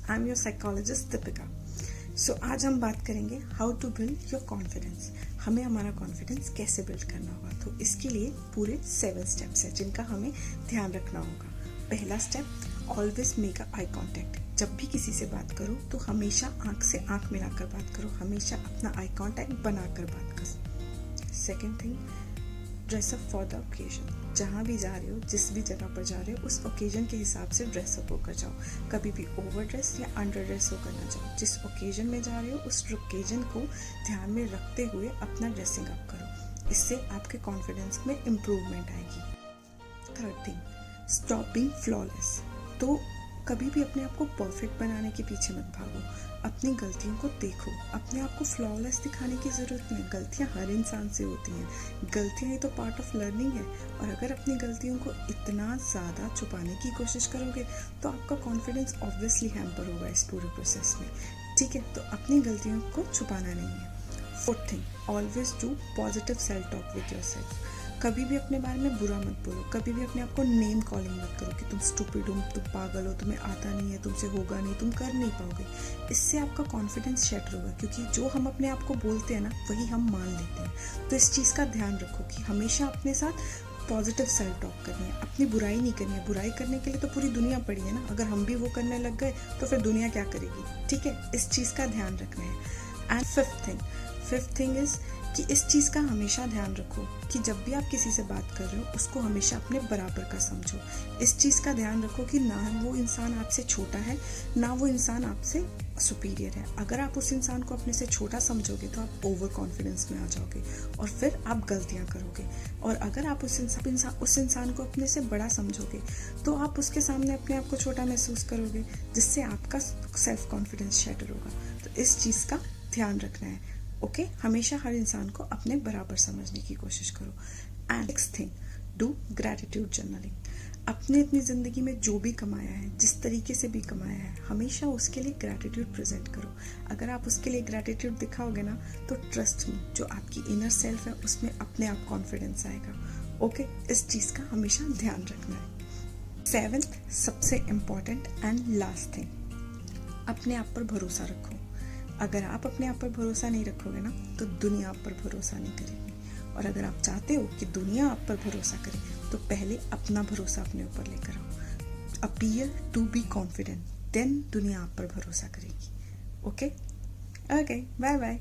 I am your psychologist Deepika. So आज हम बात करेंगे how to build your confidence. हमें हमारा कॉन्फिडेंस कैसे बिल्ड करना होगा। तो इसके लिए पूरे 7 स्टेप्स हैं जिनका हमें ध्यान रखना होगा। पहला step, always make a eye contact. जब भी किसी से बात करो तो हमेशा आंख से आंख मिलाकर बात करो, हमेशा अपना आई कॉन्टैक्ट बनाकर बात करो। Second thing, dress up for the occasion. जहाँ भी जा रहे हो, जिस भी जगह पर जा रहे हो, उस ओकेजन के हिसाब से ड्रेसअप होकर जाओ। कभी भी ओवर ड्रेस या अंडर ड्रेस होकर ना जाओ। जिस ओकेजन में जा रहे हो उस ओकेजन को ध्यान में रखते हुए अपना ड्रेसिंग अप करो। इससे आपके कॉन्फिडेंस में इम्प्रूवमेंट आएगी। Third thing, stop being flawless. तो कभी भी अपने आप को परफेक्ट बनाने के पीछे मत भागो, अपनी गलतियों को देखो। अपने आप को फ्लॉलेस दिखाने की ज़रूरत नहीं है। गलतियाँ हर इंसान से होती हैं, गलतियाँ ही तो पार्ट ऑफ लर्निंग है। और अगर अपनी गलतियों को इतना ज़्यादा छुपाने की कोशिश करोगे तो आपका कॉन्फिडेंस ऑब्वियसली हैम्पर होगा इस पूरे प्रोसेस में। ठीक है, तो अपनी गलतियों को छुपाना नहीं है। Fourth thing, always do positive self talk with yourself. कभी भी अपने बारे में बुरा मत बोलो, कभी भी अपने आप को नेम कॉलिंग मत करो कि तुम स्टूपिड हो, तुम पागल हो, तुम्हें आता नहीं है, तुमसे होगा नहीं, तुम कर नहीं पाओगे। इससे आपका कॉन्फिडेंस शैटर होगा, क्योंकि जो हम अपने आप को बोलते हैं ना वही हम मान लेते हैं। तो इस चीज़ का ध्यान रखो कि हमेशा अपने साथ पॉजिटिव सेल्फ टॉक करनी है, अपनी बुराई नहीं करनी है। बुराई करने के लिए तो पूरी दुनिया पड़ी है ना। अगर हम भी वो करने लग गए तो फिर दुनिया क्या करेगी। ठीक है, इस चीज़ का ध्यान रखना है। एंड फिफ्थ थिंग इज कि इस चीज़ का हमेशा ध्यान रखो कि जब भी आप किसी से बात कर रहे हो उसको हमेशा अपने बराबर का समझो। इस चीज़ का ध्यान रखो कि ना वो इंसान आपसे छोटा है ना वो इंसान आपसे सुपीरियर है। अगर आप उस इंसान को अपने से छोटा समझोगे तो आप ओवर कॉन्फिडेंस में आ जाओगे और फिर आप गलतियां करोगे। और अगर आप उस इंसान को अपने से बड़ा समझोगे तो आप उसके सामने अपने आप को छोटा महसूस करोगे, जिससे आपका सेल्फ कॉन्फिडेंस शैटर होगा। तो इस चीज़ का ध्यान रखना है। ओके, हमेशा हर इंसान को अपने बराबर समझने की कोशिश करो। And next thing, do gratitude journaling. अपने अपनी ज़िंदगी में जो भी कमाया है, जिस तरीके से भी कमाया है, हमेशा उसके लिए ग्रैटिट्यूड प्रेजेंट करो। अगर आप उसके लिए ग्रैटिट्यूड दिखाओगे ना तो ट्रस्ट मी, जो आपकी इनर सेल्फ है उसमें अपने आप कॉन्फिडेंस आएगा। ओके, इस चीज़ का हमेशा ध्यान रखना है। 7th सबसे इम्पॉर्टेंट एंड लास्ट थिंग, अपने आप पर भरोसा रखो। अगर आप अपने आप पर भरोसा नहीं रखोगे ना तो दुनिया आप पर भरोसा नहीं करेगी। और अगर आप चाहते हो कि दुनिया आप पर भरोसा करे तो पहले अपना भरोसा अपने ऊपर लेकर आओ। Appear to be confident, then दुनिया आप पर भरोसा करेगी। Okay, bye bye.